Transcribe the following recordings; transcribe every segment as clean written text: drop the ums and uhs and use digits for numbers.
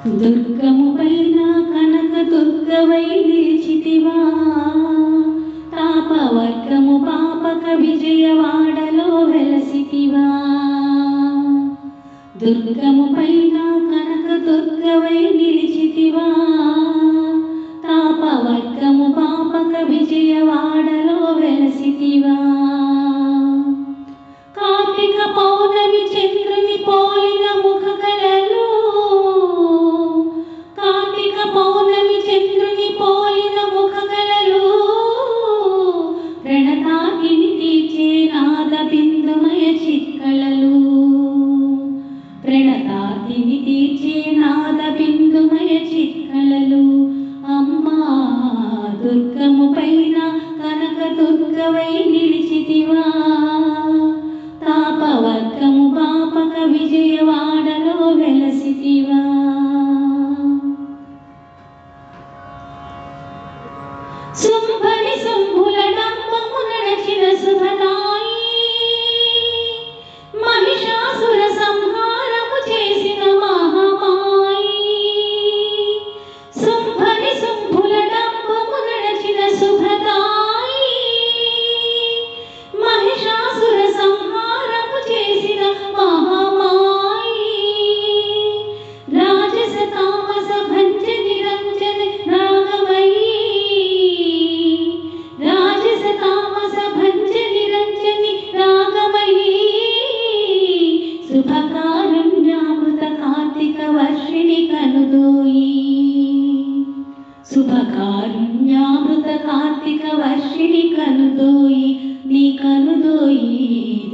దుర్గము పైన కనక దుర్గవై నిలిచితివా, తాపవర్గము పాపక విజయవాడలో వెలసితివా. దుర్గము పైన కనక దుర్గవై నిలిచితివా, తాపవర్గము పాపక విజయవాడలో వెలసితివా. కార్తీక పౌర్ణమి చంద్రుని పోలిన ముఖ కళలు, కార్తీక పౌర్ణమి చంద్రుని పోలిన ముఖ కళలు, ప్రణతాకిని తీర్చే నాద బిందుమయ చిత్కళలు, ప్రణతాకిని తీర్చే నాద బిందుమయ చిత్కళలు. అమ్మా దుర్గము పైన కనక దుర్గవై నిలిచితివా, తాపవర్గము పాపక విజయవాడలో వెలసితివా. శుంభని శంభుల డంబము నడచిన శుభదాయి, మహిషాసుర సంహారము చేసిన మహామాయి. శుంభని శంభుల డంబము నడచిన శుభదాయి, మహిషాసుర సంహారము చేసిన మహామాయి. రాజస తామస భంజ నిరంజన నాగమయీ, రాజస తామస భంజ నిరంజని నాగమయీ. శుభకారుణ్యామృత కార్తీక వర్షిణి కనుదోయి, శుభకారుణ్యామృత కార్తీక వర్షిణి కనుదోయి, నీ కనుదోయి.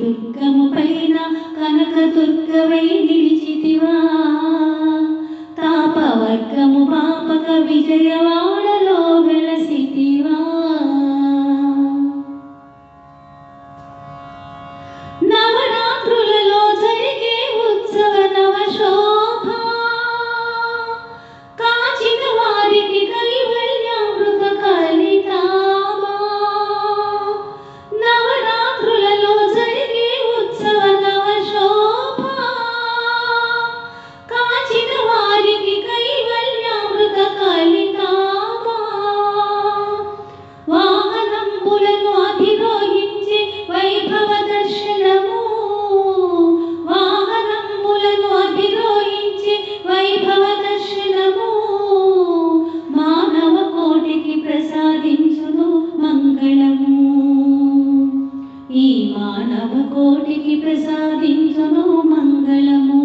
దుర్గము పైన కనక దుర్గవై నిలిచితివా, తాపవర్గము పాపక విజయవాడలో వెలసితివా. నవరాత్రులలో జరిగే ఉత్సవ నవశోభ, కాచిన వారికి కైవల్యామృత కలితామా. నవరాత్రులలో జరిగే ఉత్సవ నవశోభ, కాచిన వారికి కైవల్యామృత కలితామా. వాహనంబులను అధిరోహించి వైభవ దర్శనము, వాహనంబులను అధిరోహించి వైభవ దర్శనము. మానవ కోటికి ప్రసాదించును మంగళము, ఈ మానవ కోటికి ప్రసాదించును మంగళము.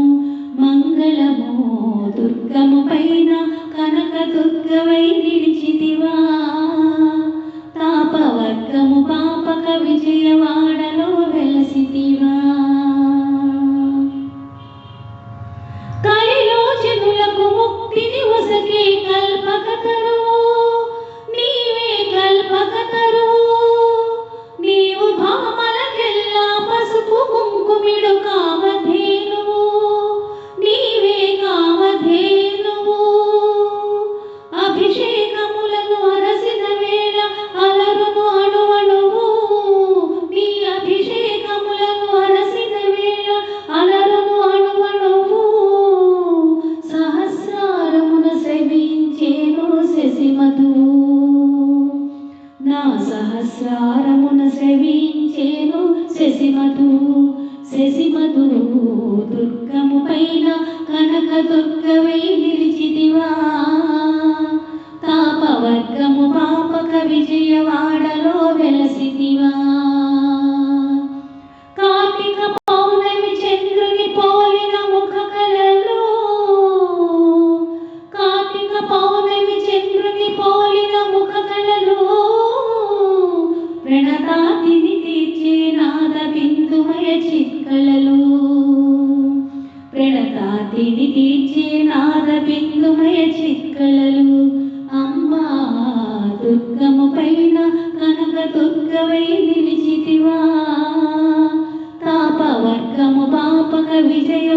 మంగళము దుర్గము పైన కనక దుర్గవై నిలిచితివా, తాపవర్గము పాపక విజయవాడలో వెలసితివా. కలిలోచనులకు ముక్తిని ఒసగే కల్పకతరువు, నీవే కల్పకతరువు. నీవు భామలకెల్లా పసుపు కుంకుమిడు కామధేనువు, నీవే కామధేనువు. అభిషేకములను అరసిన వేళ అలరును అణువణువు, నీ అభిషేకములను అరసిన వేళ అలరును అణువణువు. సహస్రారమున శ్రవించేను శశిమధువు, నా సహస్రారమున శ్రవించేను శశిమధువు. శశిమధువు దుర్గము పైన కనక దుర్గవై నిలిచితివా, తాపవర్గము పాపక విజయవాడలో వెలసితివా. కార్తీక పౌర్ణమి చంద్రుని పోలిన ముఖ కళలు, కార్తీక పౌర్ణమి చంద్రుని పోలిన ముఖ కళలు, ప్రణతాతిని తీర్చే నాద బిందుమయ చిత్కళలు, ప్రణతాతిని తీర్చే నాద బిందుమయ చిత్కళలు. అమ్మా దుర్గము పైన కనక దుర్గవై నిలిచితివా, తాపవర్గము పాపక విజయ